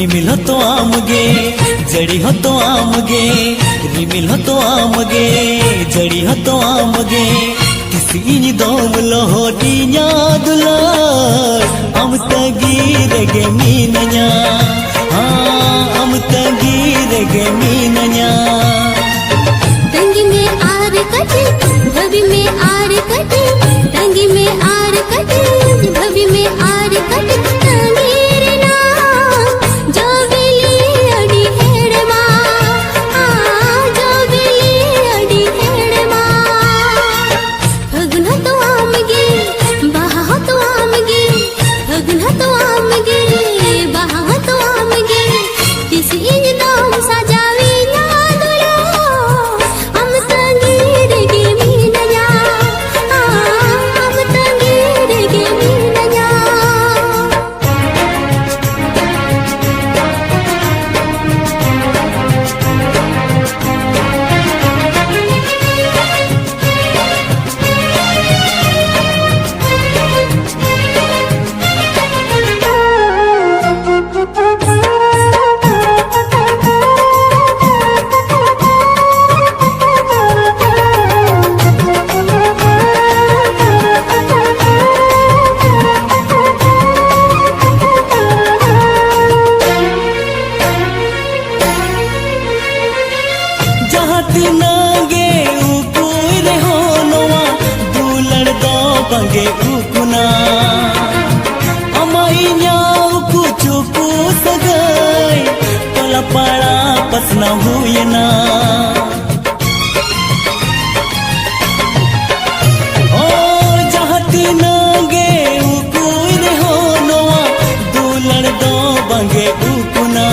रिमिल हो तो आमगे जड़ी हो तो आमगे रिमिल हो तो आमगे जड़ी हो तो आमगे किसी दोम लोहरी दुलार हम तगीर गे मीनया हम तगीर गे मीनया तंगी में आर कटे भवि में आर कटे तंगी में आर कटे भवि में आर कटे तंगीर ना जो बेली अड़ी हेड़ माँ जो बेली अड़ी हेड़ माँ भगना तो आमगे बहा तो आमगे भगना तो आमगे बहा तो आमगे किसी नाम सजावी ना दुला हम तंगीर गे मीनया हम तंगीर गे मीनया जहाँ तिनागे उकुर हो नवा दुलड़ दो बंगे उकुना अमाई न्याउ कुचु सगई पला पड़ा पसना हुए ना ओ जहाँ तिनागे उकुर हो नवा दुलड़ दो बंगे उकुना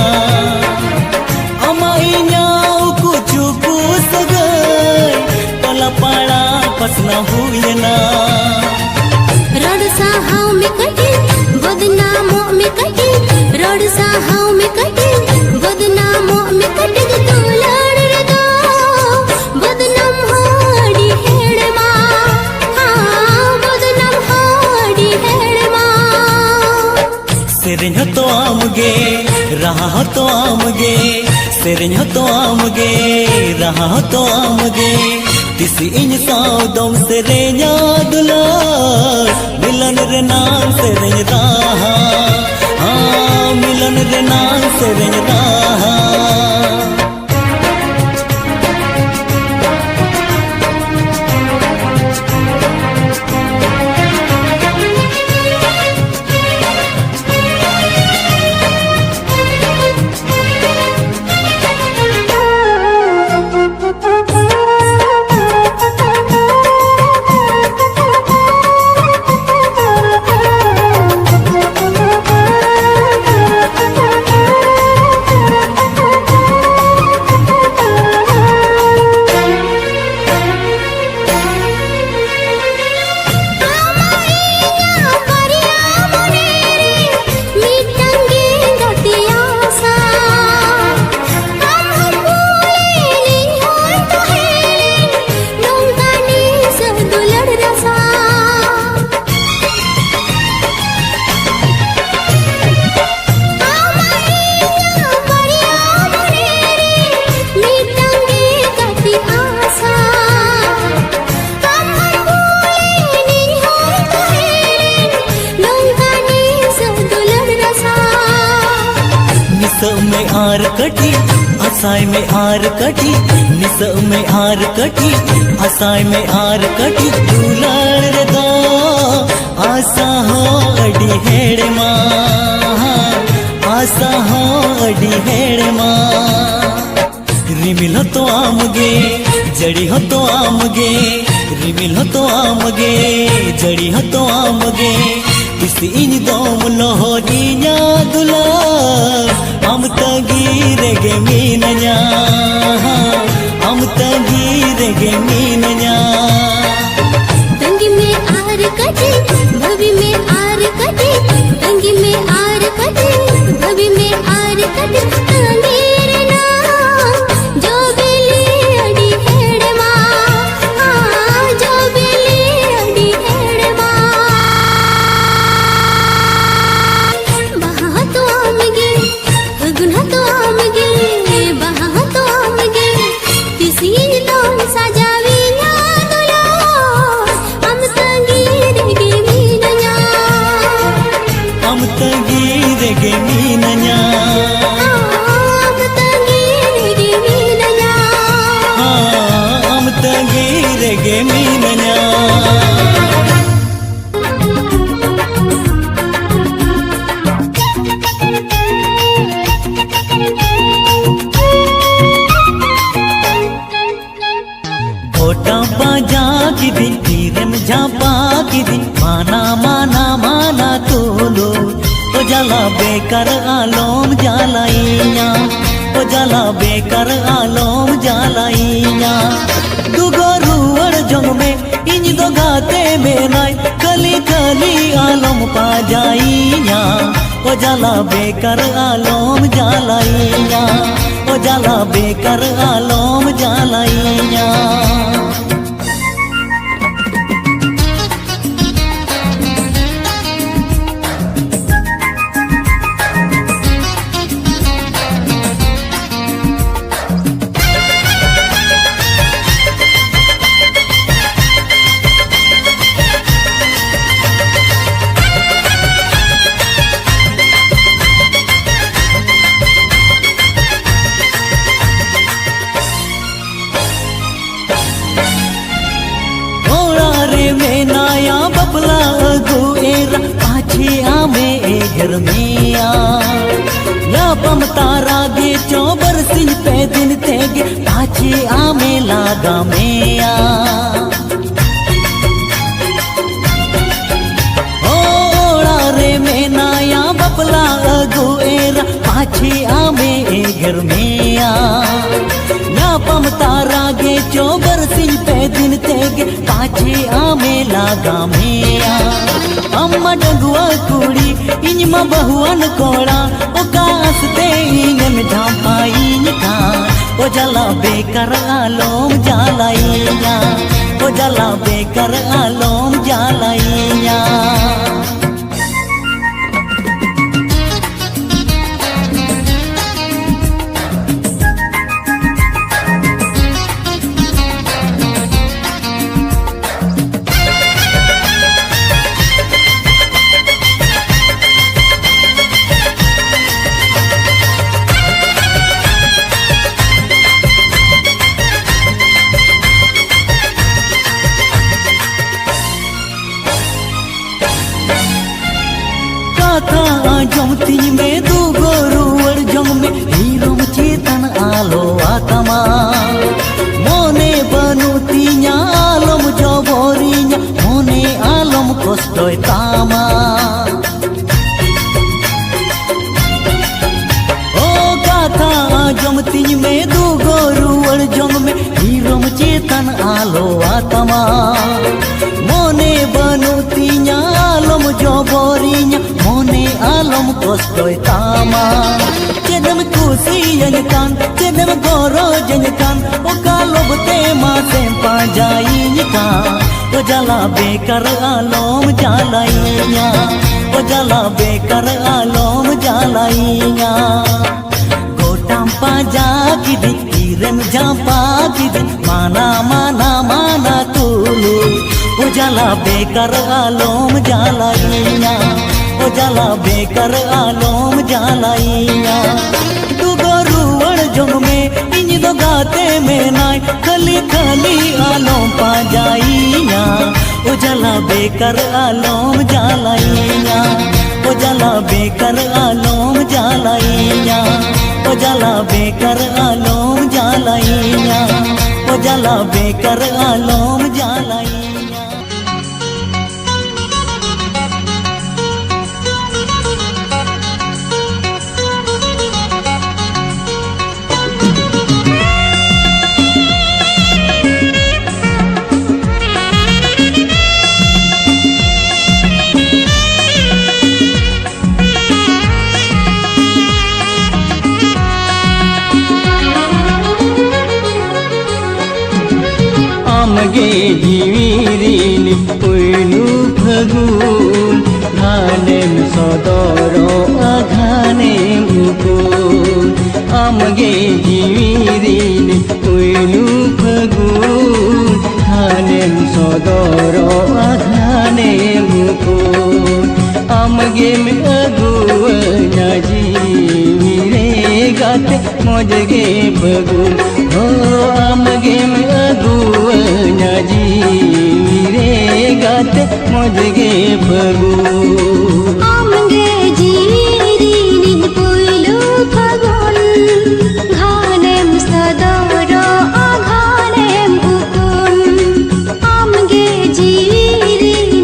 अमाई न्याउ कुचु सगई पला पड़ा पसना हुए ना रोड साहाव में कटे बदनामों में कटे रोड साहाव में कटे बदनामों में कटे तो लड़ रे दो बदनाम होड़ी हेड़ माँ बदनाम होड़ी हेड़ माँ सेरें तो आमगे रहा हो तो आमगे सेरें तो आमगे रहा हो तो आमगे किसी इंसान दम सेरें दुलार मिलन रे नाम सेरें रहा मिलन रे नाम सेरें रहा में आर कटी असाई में आर कटी निस में आर कटी असाई में आर कटी दुलार रे दो आसा हो अडी हेड़ माँ आसा हो अडी हेड़ माँ रिमिल हो तो आमगे जड़ी हो तो आमगे रिमिल हो तो आमगे जड़ी हो तो आमगे किसी दोम लोहरी दुलार हम तगीर गे मीनया हम तगीर गे मीनया तंगी में आर कटे भवि में आर कटे तंगी में आर कटे भवि में आर कटे तंगीर ना जो बेली अड़ी हेड़ माँ जो बेली अड़ी हेड़ माँ बहा तो आमगे किदी माना माना माना तुलु ओ जला बेकर आलोम जालाइया ओ जला बेकर आलोम जालाइया दुगो रुवड़ जंग में इंज दो गाते में नाय कली कली आलोम पा जाइया ओ जला बेकर आलोम जालाइया ओ जला बेकर आलोम जालाइया बबला गुएरा पाछे आमे घर में या पम तारा गे चौबर सिंह पे दिन तेगे पाछे आमे लागा में ओड़ा रे में नाया बबला गुएरा पाछे आमे घर में या पम तारा गे चौबर सिंह पे दिन तेगे पाछे आमे लागा मेया अम्मा डगुआ कुड़ी इनमा बहुअन कोड़ा ओका हंसते इंगन झांपाई का ओ जला बेकर आलोम जालाइया ओ जला बेकर आलोम जालाइया जमती में दू गोरुवर जंग में हीरोम चेतन आलो आत्मा मोने बनुतिया आलम जबोरिया मोने आलम कष्टय तामा ओ गाथा जमती में दू गोरुवर जंग में हीरोम चेतन आलो आत्मा मोने बनुतिया आलम जबोरिया मोने आलम कष्टय तामा चेदम खुशी जनकान चेदम गोरो जनकान ओ कालोबते मासे पाजाई का ओ जला बेकर आलम जालाइया ओ जला बेकर आलम जालाइया गोटाम पाजा किदी तीरम झापा किदी माना माना माना तुलु ओ जला बेकर आलम जालाइया ओ जला बेकर आलोम जालाइया दुगो रुवड़ जंग में इंज दो गाते में नाय खली खली आलोम पा जाइया ओ जला बेकर आलोम जालाइया ओ जला बेकर आलोम जालाइया ओ जला बेकर आलोम जालाइया ओ जला बेकर आलोम जालाइया आमगे जीवीरिन पुयलु फगुन घानेम सदरो अघानेम मुकुन आमगे जीवीरिन पुयलु फगुन घानेम सदरो अघानेम मुकुन आमगे में अगुवना जीवीरे गाते मजगे फगुन हो आमगे में अगुवना जीवीरे गाते मजगे फगुन आमगे जीवीरिन पुयलु फगुन घानेम सदरो अघानेम मुकुन आमगे जीवीरिन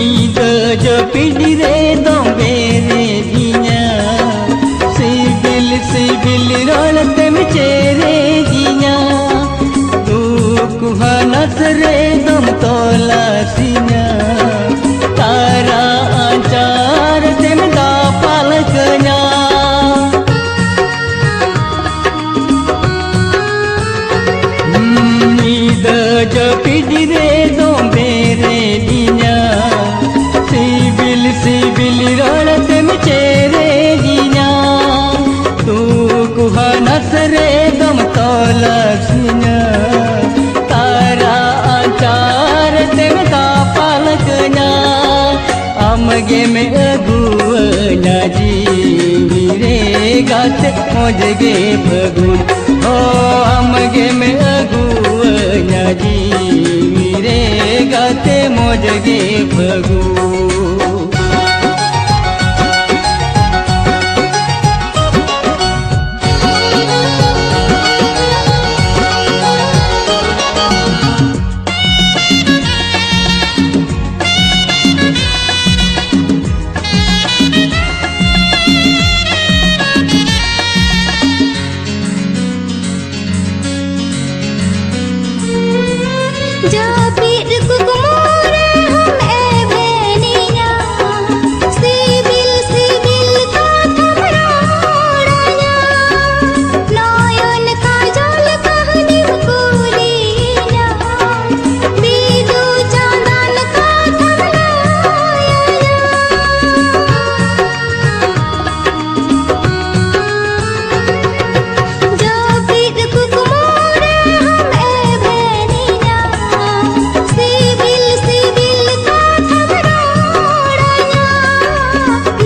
नींद जपिड़ी रे दम बेरे दिया सिबिल सिबिल रोलते में चेरे दिया तू कुहानस रे दम तोला सिया तारा आचार तेम दा पालकnya नींद जपिड़ी रे दम बेरे दिया सिबिल सिबिल रोलते में चेरे दिया तू कुहानस रे दम तोला सिया तारा आचार तेम दा पालकnya आमगे में अगुवना जीवी रे गाते मोजगे फगुन ओ आमगे में अगुवना जीवी रे गाते मोजगे फगुन जाबिर कुकुमोरे हम ए भेनिया सिबिल सिबिल का थमराड़ाया नयन काजल कहनी कुलिया बीदू चांदन का थमराया जाबिर कुकुमोरे हम ए भेनिया सिबिल सिबिल का थमराड़ाया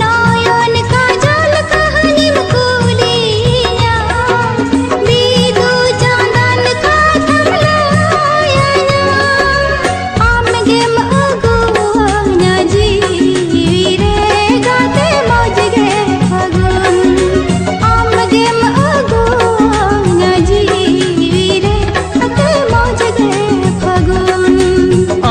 नयन काजल कहनी कुलिया बीदू चांदन का थमराया आमगे मगुवना जीवी रे गाते मोजगे फगुन आमगे मगुवना जीवी रे गाते मोजगे फगुन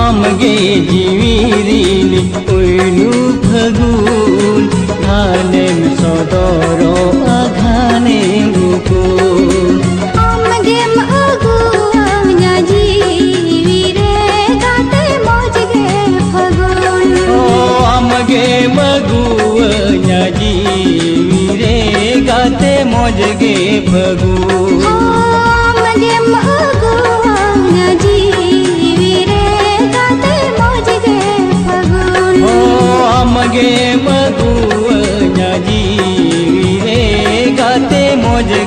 आमगे जीवीरीनी उइनु फगुन घाने में सदरो आघाने मुकुन आमगे मगुवना जीवी रे गाते मोजगे फगुन ओ आमगे मगुवना जीवी रे गाते मोजगे फगुन आमगे मगुवना जीवी रे गाते मोजगे फगुन ओ आमगे मगुवना जीवी रे गाते मोजगे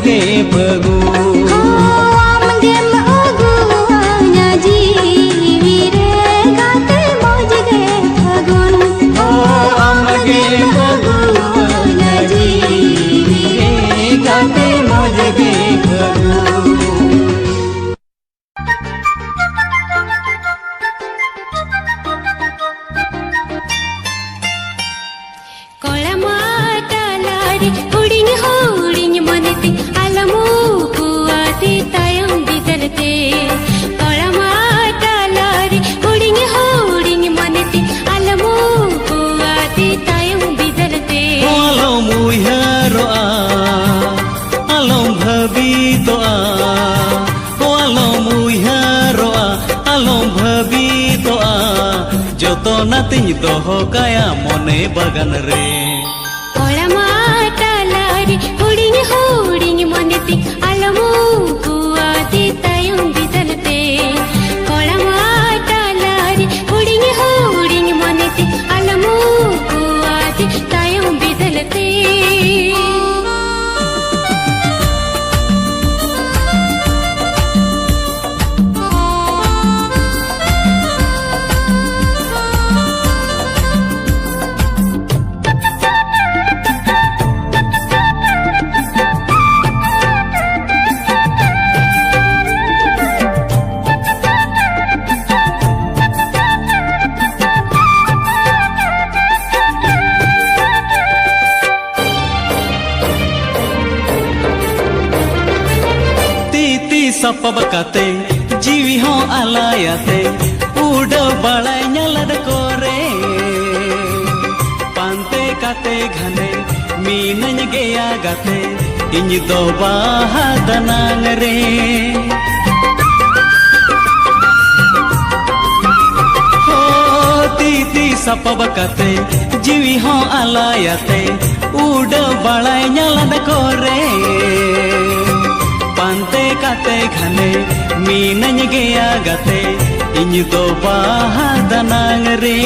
फगुन आमगे मगुवना जीवी रे गाते मोजगे फगुन ओ आमगे मगुवना जीवी रे गाते मोजगे फगुन कला माटालारी हुडिङ हुडिङ मनते आलमु कुआते तायम बिदलते कला माटालारी हुडिङ हुडिङ मनते आलमु कुआते तायम बिदलते Alam uyaroa, alam bhabi doa, alam uyaroa, alam bhabi doa. Joto nati doho kaya mone bagan re. कला माटालारी हुडिङ हुडिङ मनते आलमु कुआते तायम बिदलते कला माटालारी हुडिङ हुडिङ मनते आलमु कुआते तायम बिदलते sapabakate jiwi ho alayate udah balai nyala de kore kate ghane minany geya gate iny do baha danang re ho titi sapab kate jiwi ho alayate uda balay nyalad kore pante kate ghane minany geya gate iny do baha danang re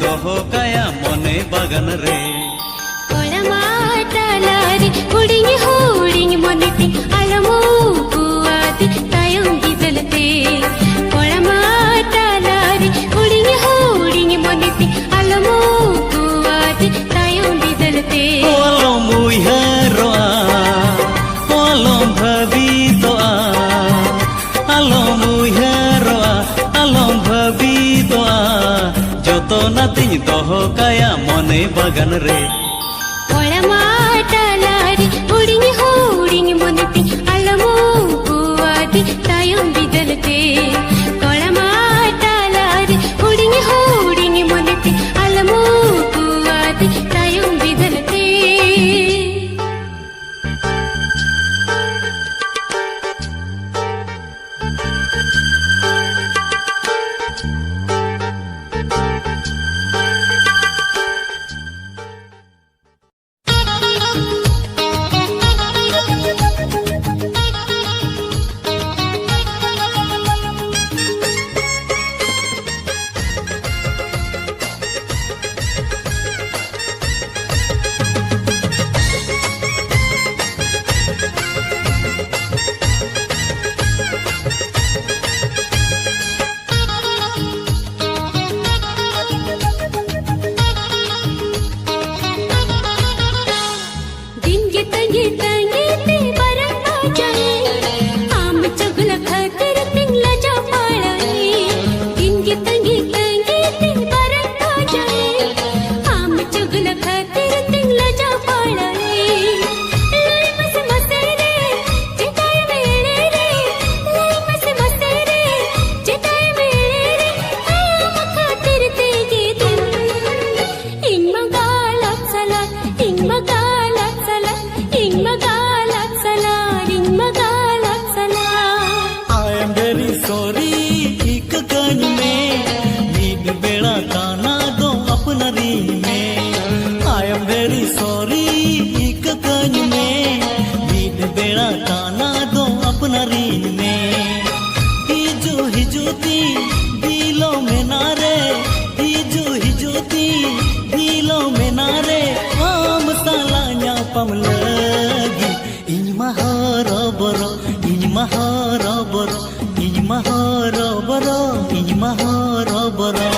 doho kaya mone bagan re kola mata lari huding huding moneti alamo kuati tayong gidalte kola mata lari huding huding moneti alamo kuati tayong gidalte alom muiharo alom bhabito alom muiharo alom bhabito joto natiny doho kaya mone bagan re kola mata lari huding huding moneti alamo kuati tayong gidalte kola mata lari huding huding moneti alamo kuati tayong gidalte pam lagi in mahara boro in Maharoboro, in Maharoboro, in Maharoboro.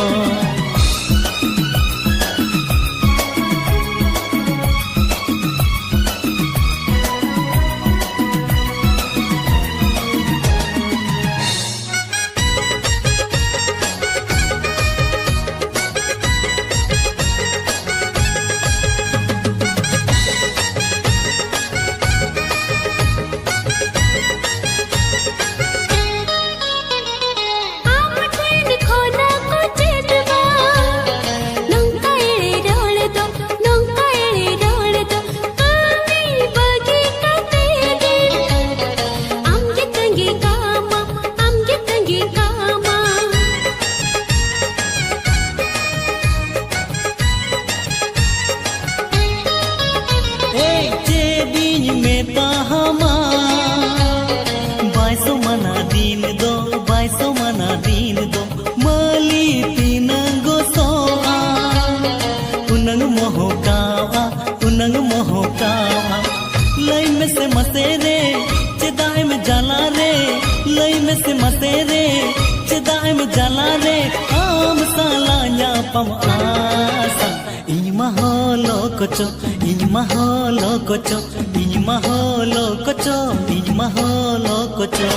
Kocho, in maholo kocho, in maholo kocho, in maholo kocho.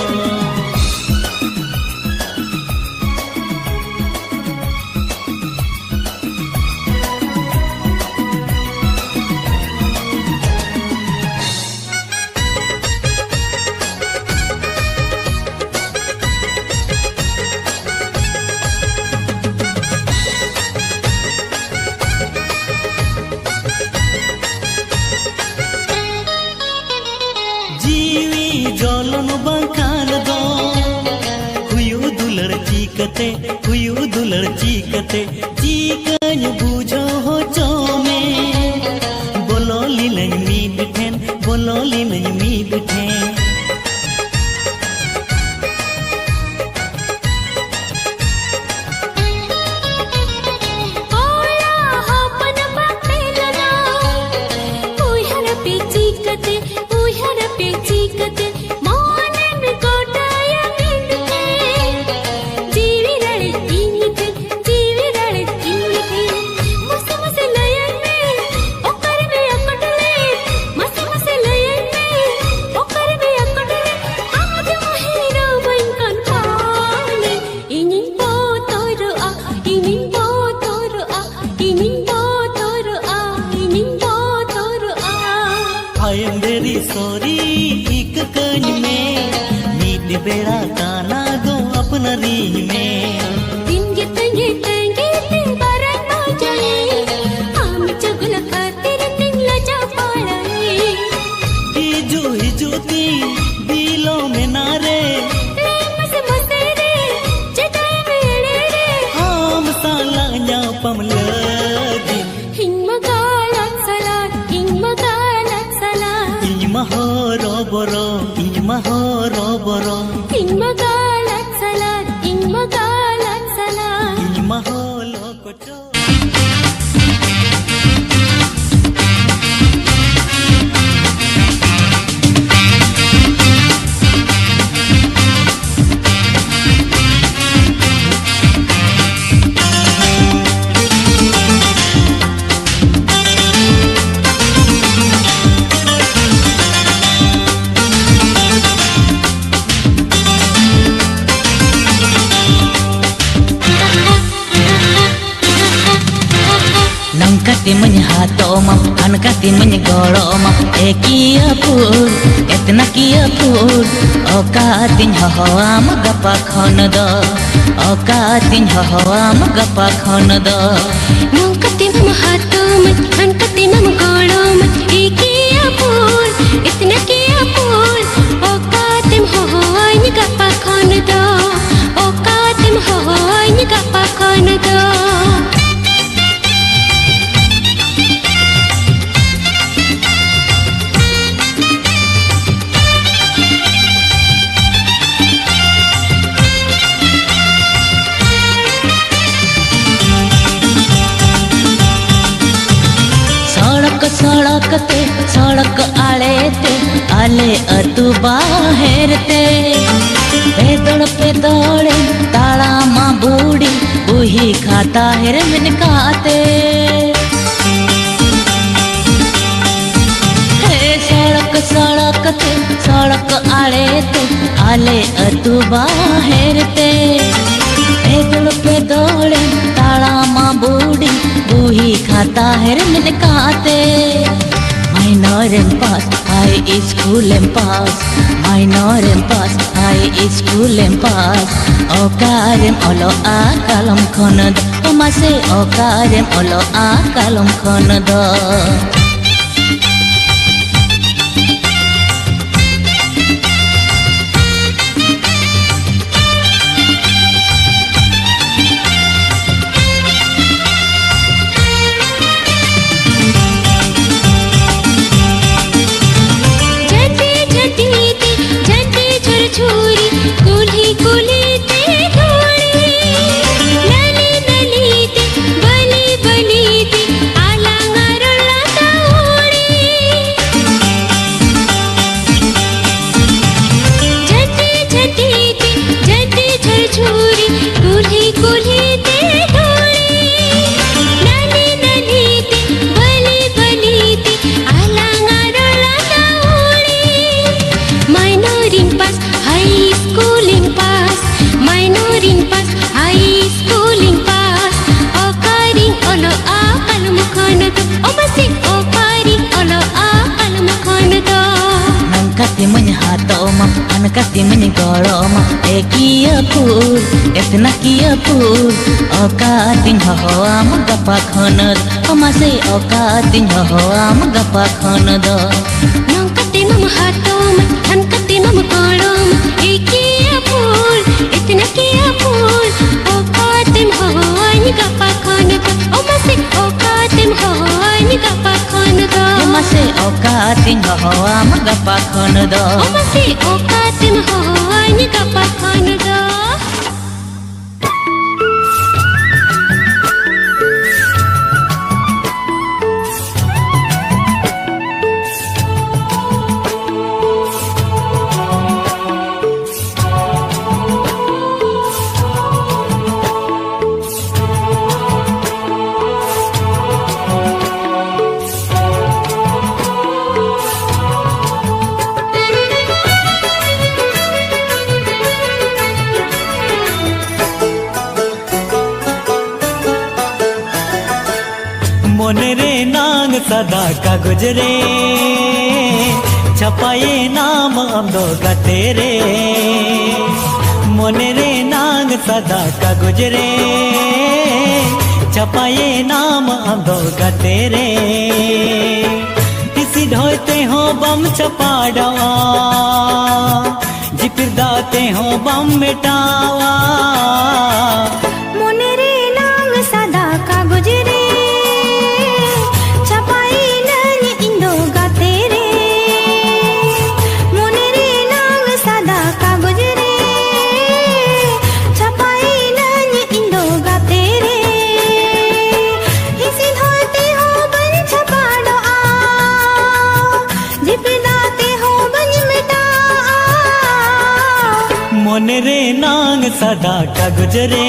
हुयू दुलड़ चीकते चीकन बूझो हो चोमे बोलो ली नहीं मी बिठेन बोलो ली नहीं मी बिठेन बेड़ा काना दो अपना रीन में तिंगे तिंगे तिंगे तिंबारा ना जाए हम चुगल खातिर तिंगला जा पाड़े हिजू ती दिलों में नारे मसे मसे रे जटाए मेरे रे हम साला न्या पमलगी हिंगमगालत सला इन महरोबरो इन magalat salat ing maholo kocho. Kati menyahatomam, an kati menyegolomam, kia pun, etna kia pun, o katin hahoam gapak honodo, o katin hahoam gapak honodo. nang kati mahatomam, an kati menggolomam, kia pun, etna kia pun, o katim hahoam gapak honodo, o katim hahoam gapak honodo. सड़क आड़े ते आले अतु बाहेर ते पेदड़े ताड़ा मा बूढ़ी बुही खाता हेर मिनकाते सड़क आड़े ते आले अतु बाहेर ते पेदड़े ताड़ा मा बूढ़ी बुही खाता हेर मिनकाते Minor and pass, high school and pass. Minor and pass, high school and pass. Okarem olo akalam konad, omase okarem olo akalam konad. छुरी कुली कुली ते ढोड़ी नली नली ते बली बली ते आलांगा रोला ताऊड़ी झटी झटी ते झटी झर छुरी कुली कुली ते ढोड़ी नली नली ते बली बली ते आलांगा रोला ताऊड़ी माइनोरिन पास high schooling pass, minoring pass, high schooling pass. Okaring olo akalum konado, obasi okaring olo akalum konado. Nangkati menyahato ma, ankati menyegoro ma. Ekia pur, etna kia pur. Okating hawa magapa konad, omase okating hawa magapa konado. Nangkati mamahato ma, ankati mamagoro ma. Ekia pur, etna kia pur. Okatim hawa magapa konado, omase okatim hawa magapa konado. Omase okating hawa magapa konado. Omase okatim hawa magapa konado. मोने रे नांग सदा कागज रे छपाए नाम अमदो गते रे मोने रे नांग सदा कागज रे छपाए नाम अमदो गते रे इसी ढोते हो बम छपाड़वा जिपिर दाते हो बम मिटावा मोने रे नांग सदा कागज रे मोने रे नांग सदा कागज रे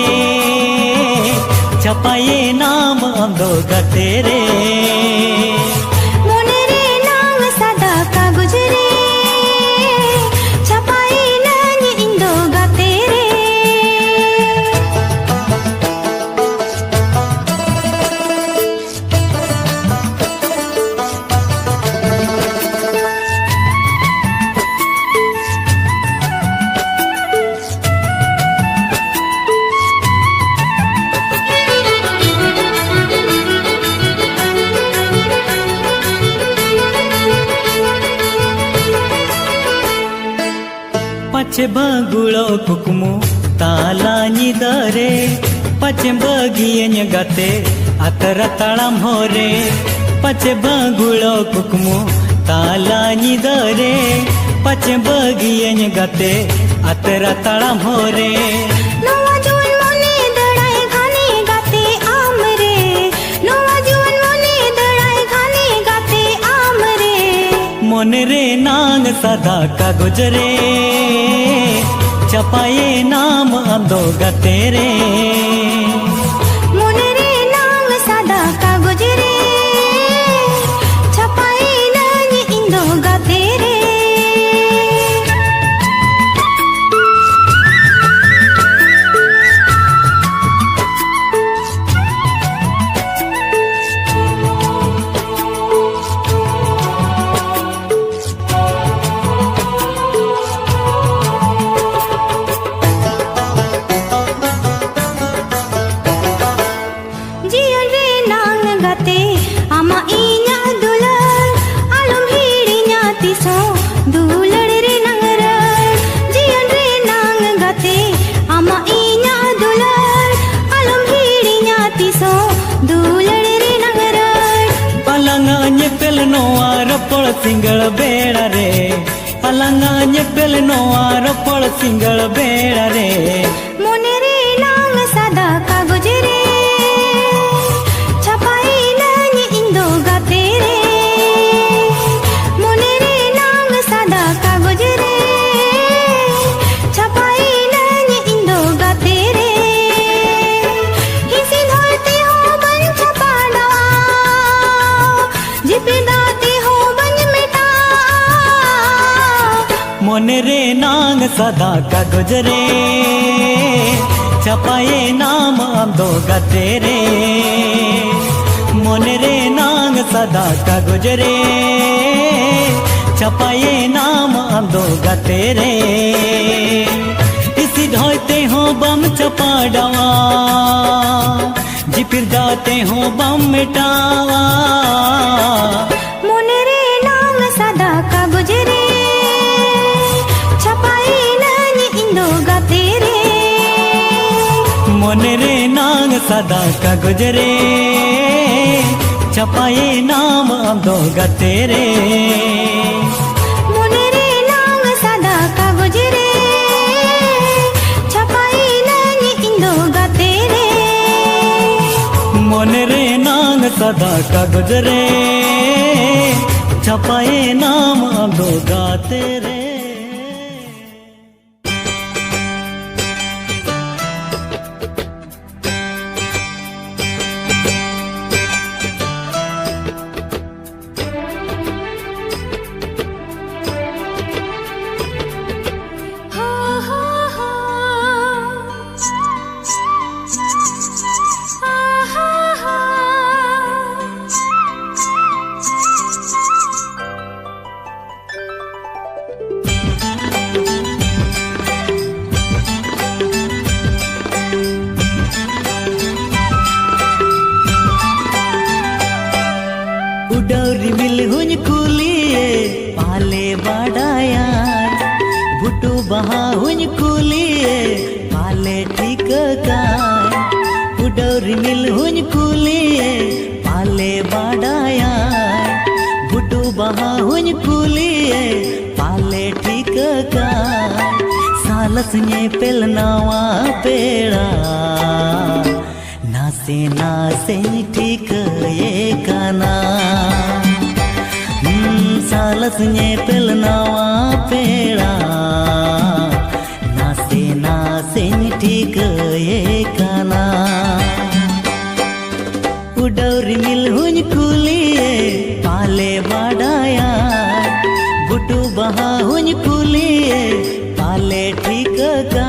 छपाए नाम अमदो गते रे मोने रे नांग सदा कागज रे छपाए नानी इंदो गते रे पछे बगुड़ो कुकमु ताला निदरे पछे बगियन गते अतर तड़म हो रे पछे बगुड़ो कुकमु ताला निदरे पछे बगियन गते अतर तड़म हो रे नवा जुन मोने दड़ाई घाने गाते आम रे नवा जुन मोने दड़ाई घाने गाते आम रे मन रे नांग सदा कागज रे छपाए नाम अंदो गते रे मन रे नांग सदा कागज रे छपाए नांग इंदो गाते रे जियन रे नांग गाते आमा इnya दुलार आलम हिड़िnya तिसो दुलड़ रे नंगरार जियन रे नांग गाते आमा इnya दुलार आलम हिड़िnya तिसो दुलड़ रे नंगरार Elanga ñepel noa ropol singal बेड़ा रे Elanga ñepel noa ropol singal बेड़ा रे मन रे नांग सदा कागज रे छपाई नांग इंदो गाते रे मन रे नांग सदा कागज रे छपाई नांग इंदो गाते रे हिसी धरते हो बन छपाड़ा जिपे दाते हो बन मिटा मन रे नांग सदा कागज रे छपाए नाम अंदो गते रे मन रे नांग सदा कागज रे छपाए नाम अंदो गते रे इसी ढोते हो बम छपा डावा जिपिर जाते हो बम मिटावा मन रे नांग सदा कागज रे छपाई नांग इंदो गाते रे मन रे नांग सदा कागज रे छपाए नाम अंदो गते रे मन रे नांग सदा कागज रे छपाई नांग इंदो गाते रे मन रे नांग सदा कागज रे छपाए नाम अंदो गाते रे हो हो हो आ हा हा उडौरी मिल हुन कुलिए पाले बाड़ाया भुटू बहा हुन कुलिए पाले ठीक कार उडौरी मिल हुन कुलिए पाले बाड़ाया भुटू बहा हुन कुलिए पाले ठीक कार सालस ने पेल नावा पेड़ा नासे नासे ठीक ये काना सालस ने पेल नावा पेड़ा नासे नासे ठीक ये काना उडौरी मिल हुन कुलिए पाले बाड़ाया बुटू बहा हुन कुलिए पाले ठीक का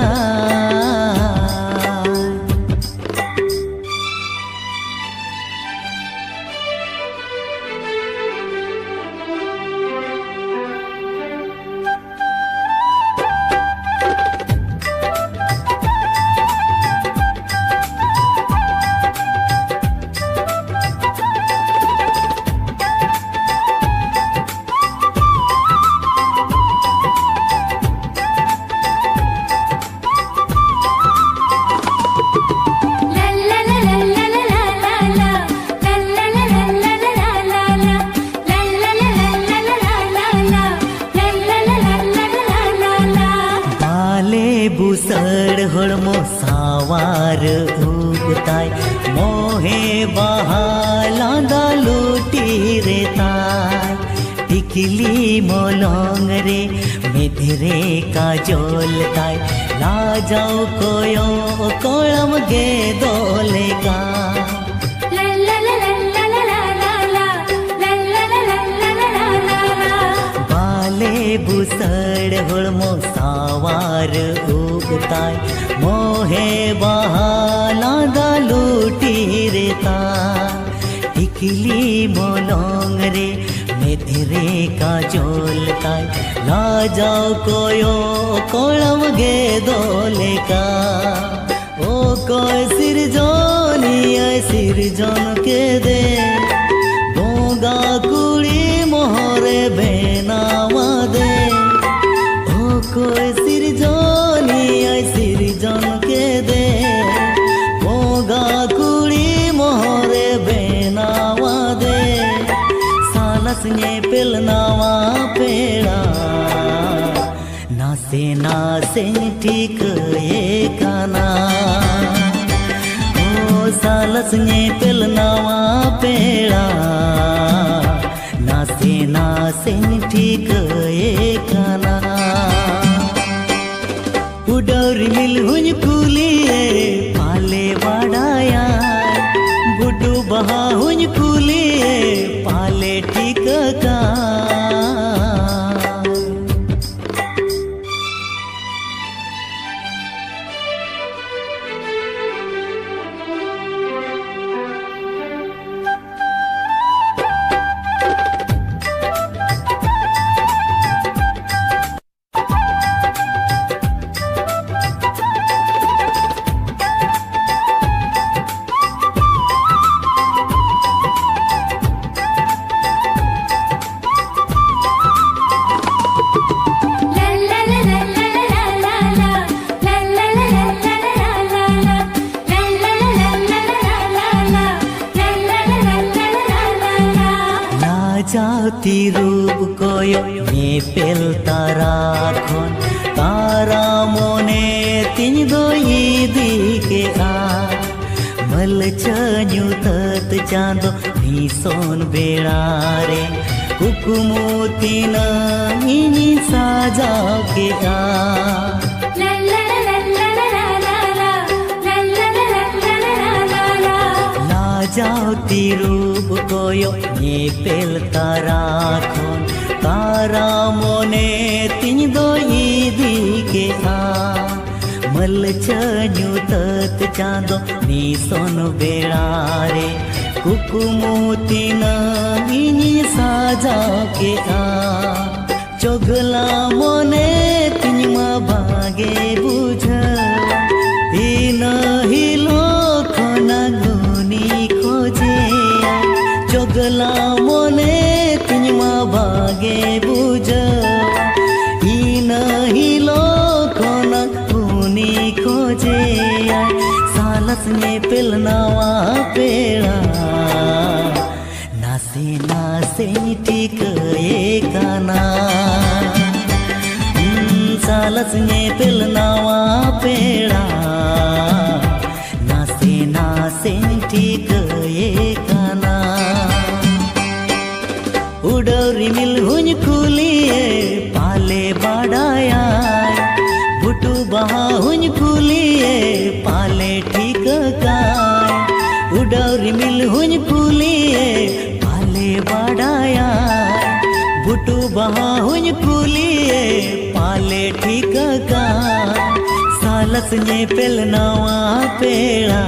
बुसड़ हड़मो सावार उगताय मोहे बहाला लूटी रे ताय टिकली मोलंग रे मेधरे काजोल ताय लाजाओ कोयो कोलम गे दोले का बाले बुसड़ होळमो सावार उगताय मोहे बहाला दालूटी रे ता टिकली मोलंग रे मेधरे काजोल ताय लाजाओ कोयो कोलम गे दोले का ओ कोय सिरजन के दे बोगा कुड़ी मोहरे बेनावा दे ओ कोय सिरजन के दे बोगा कुड़ी मोहरे बेनावा दे सालस ने पिलनावा पेड़ा नासे नासे ठीक ये काना सालस ने पिलनावा पेड़ा नासे नासे ठीक ये काना उडौरी मिल हुन कुलिए पाले बाड़ाया बुडू बहा हुन कुलिए पाले ठीक का जाती रूप कोयो ने पेल तारा खोन तारा मोने तिन दो ईदी के आ मल चन्यू तत चांदो नी सोन बेड़ा रे कुकुमोती न इनी साजा के आ जाती रूप कोयो ने पेल तारा खोन तारा मोने तिन दो ईदी के आ मल चन्यू तत चांदो नी सोन बेड़ा रे कुकुमोती न इनी साजा के आ चोगला मोने तिनमा भागे बुझ इन हिलो खोना चोगला मोने तिनमा भागे बुझ इन हिलो खोना खूनी खोजे सालस ने पिलनावा पेड़ा नासे नासे ठीक ये काना सालस ने पिलनावा पेड़ा नासे नासे ठीक ये काना उडौरी मिल हुन कुलिए पाले बाड़ाया बुटू बहा हुन कुलिए पाले ठीक काय उडौरी मिल हुन कुलिए पाले बाड़ाया बुटू बहा हुन कुलिए पाले ठीक काय सालस ने पिलनावा पेड़ा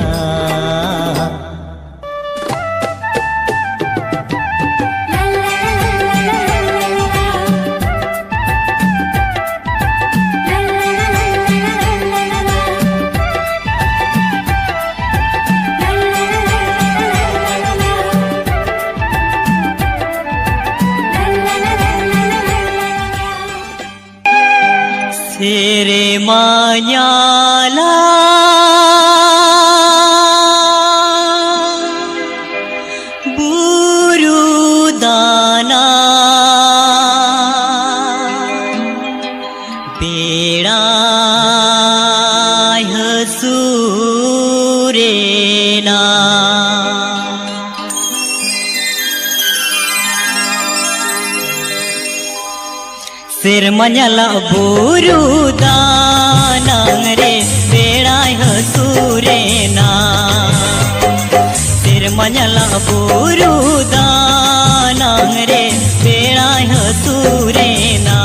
तेरे मायाला बुरुदाना बेड़ा हसूरेना सिरमन्यला बुरु दानांग रे बेड़ाय हसूरेना सिरमन्यला बुरु दानांग रे बेड़ाय हसूरेना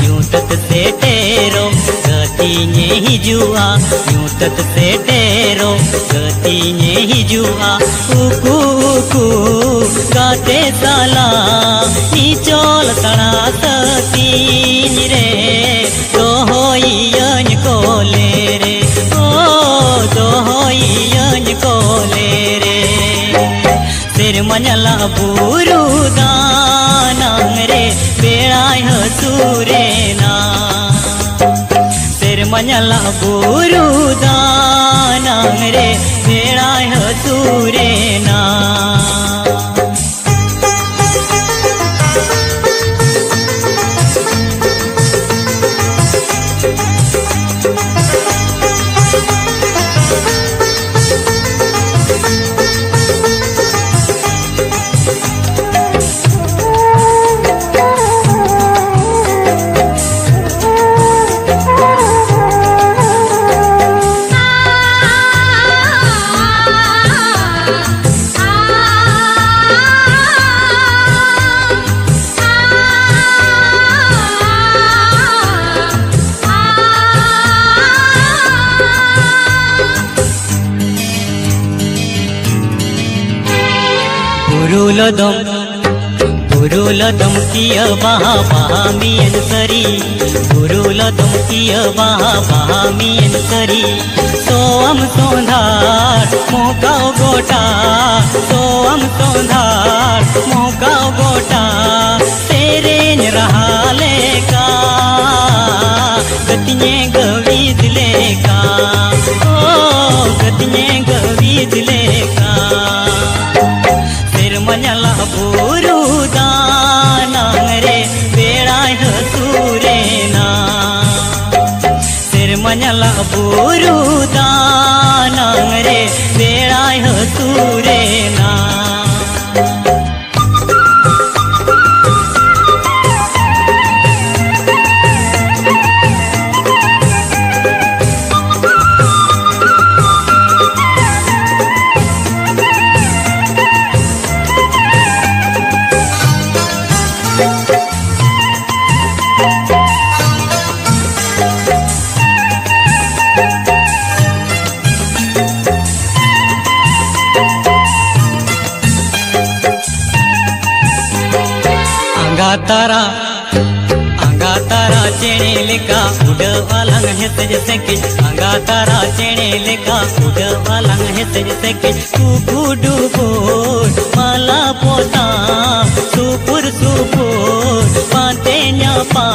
यूं तत से टेरो गतिने हिजुआ यूं तत से टेरो गतिने हिजुआ उकू उकू गाते साला नीचोल तड़ा सतीन रे तो होयन कोले रे ओ तो होयन कोले रे सिरमन्यला बुरु दानांग रे बेड़ाय हसूरेना सिरमन्यला बुरु दानांग रे बेड़ाय हसूरेना Burulodom kiya baha miyan sari Burulodom kiya baha miyan sari Soam sondhar mokau gota Soam sondhar mokau gota Teren raha leka Gatinye gavid leka Oh gatinye gavid leka सिरमन्यला बुरु दानांग रे बेड़ाय हसूरेना सिरमन्यला बुरु दानांग रे बेड़ाय हसूरेना अंगातारा चेणे लेका उडवालंग है तजसे के अंगातारा चेणे लेका उडवालंग है तजसे के कुकुडू बोल माला पोता सुपुर सुपुर पाते न्यापा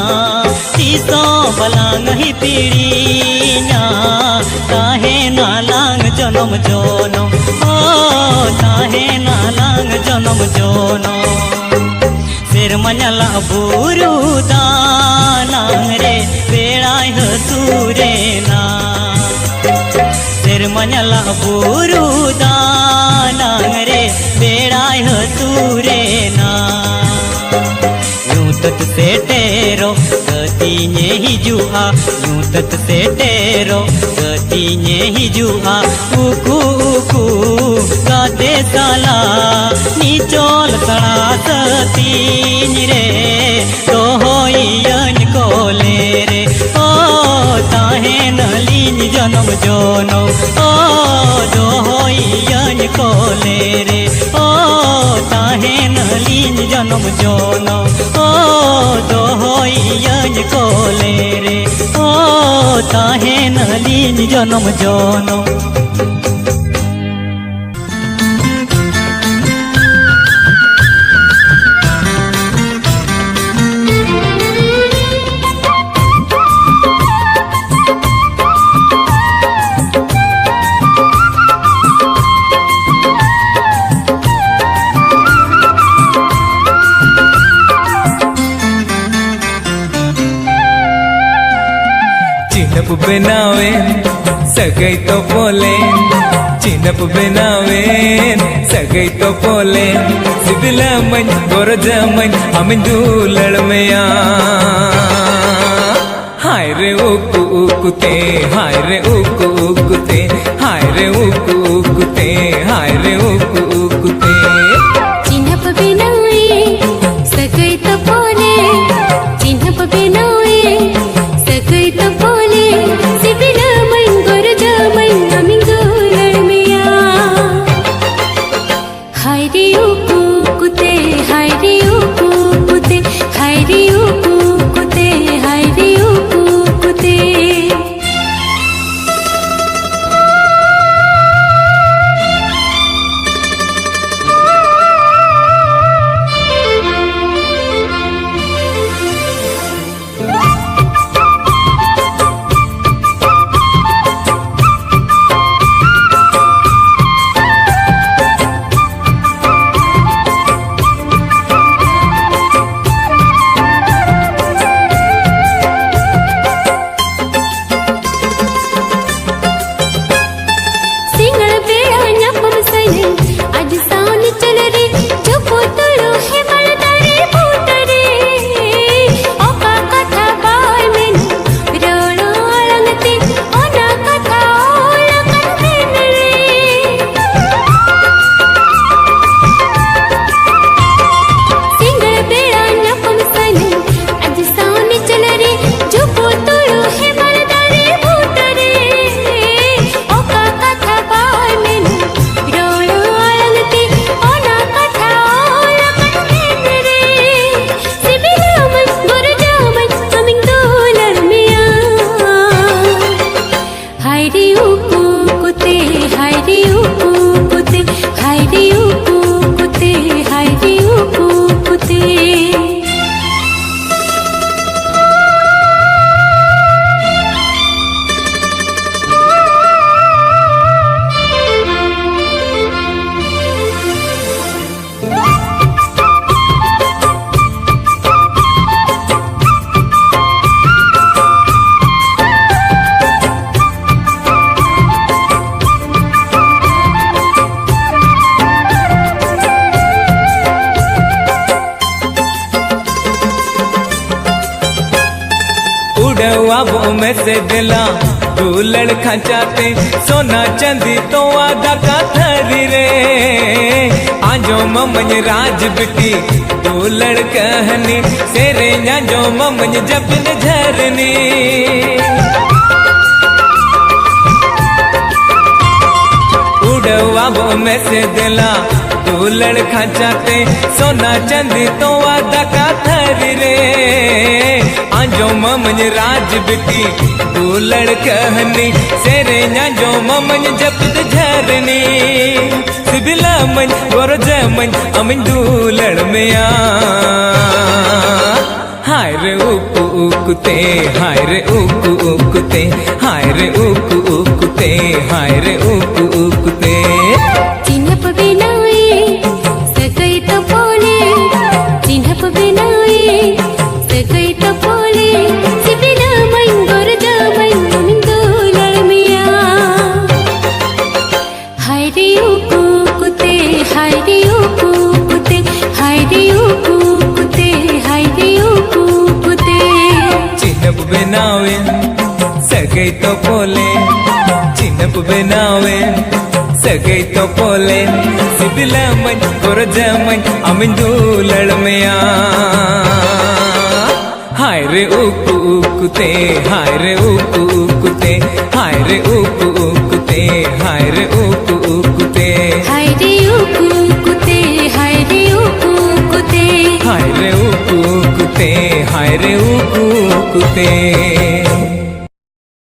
तीसो बलांग ही पीड़ीना ताहे नालांग जनम जोनो ओ ताहे नालांग जनम जोनो सिरमन्यला बुरु दानांग रे बेड़ाय हसूरेना सिरमन्यला बुरु दानांग रे बेड़ाय हसूरेना यूं तत से टेरो गतिने हिजुआ यूं तत से टेरो गतिने हिजुआ उकू उकू गाते साला नीचोल तड़ा सतीन रे तो होयन कोले रे ओ ताहे नलीन जन्म जोनो ओ दो होयन कोले रे ओ ताहे नलीन जन्म जोनो ओ दो होयन कोले रे ओ ताहे नलीन जन्म जोनो बनावे सगई तो बोले चिनप बनावेन सगई तो पोले सिबिलमन गोरजमन अमिन दूलड़ में आ हाय रे उकु उकुते हाय रे उकु उकुते हाय रे उकु उकुते हाय रे उकु उकुते चिन्हप बिनाए सगई तो पोले चिन्हप बिनाए सगई तो पोले सिबिला मन गोरजा मन अमिन दूलड़ में आ हाय रे उकु उकुते हाय रे उकु उकुते हाय रे उकु उकुते हाय रे उकु उकुते उड़वाबो में से दिला दूलड़ खचाते सोना चंदी तो आधा का थरी रे आजो ममन राज बिटी दूलड़ कहनी सेरे जो ममन जबिन झरनी उड़वाबो में से दिला दूलड़ खचाते सोना चंदी तो आधा का थरी रे आजो ममन राज बिटी दूलड़ कहनी सेरे जो ममन जपत झरनी सिबिला मन गोरजमन अमिन दूलड़ में आ हाय रे उकु उकुते हाय रे उकु उकुते हाय रे उकु उकुते हाय रे उकु उकुते चिन्हप बिनाए सगई तो पोले चिन्हप बिनाए सगई तो पोले सिबिला मन गोरजा मन अमिन दूलड़ में आ हाय रे उकु उकुते हाय रे उकु उकुते हाय रे उकु उकुते हाय रे उकु उकुते चिनप बनावे सगई तो पोले चिनप बनावे सगई तो पोले सिबिला मन गोरजमन अमिन दूलड़ में आ हाय रे उकु उकुते हाय रे उकु उकुते हाय रे उकु उकुते हाय रे उकु उकुते हाय रे उकु उकुते हाय रे उकु उकुते हाय रे उकु उकुते हाय रे उकु उकुते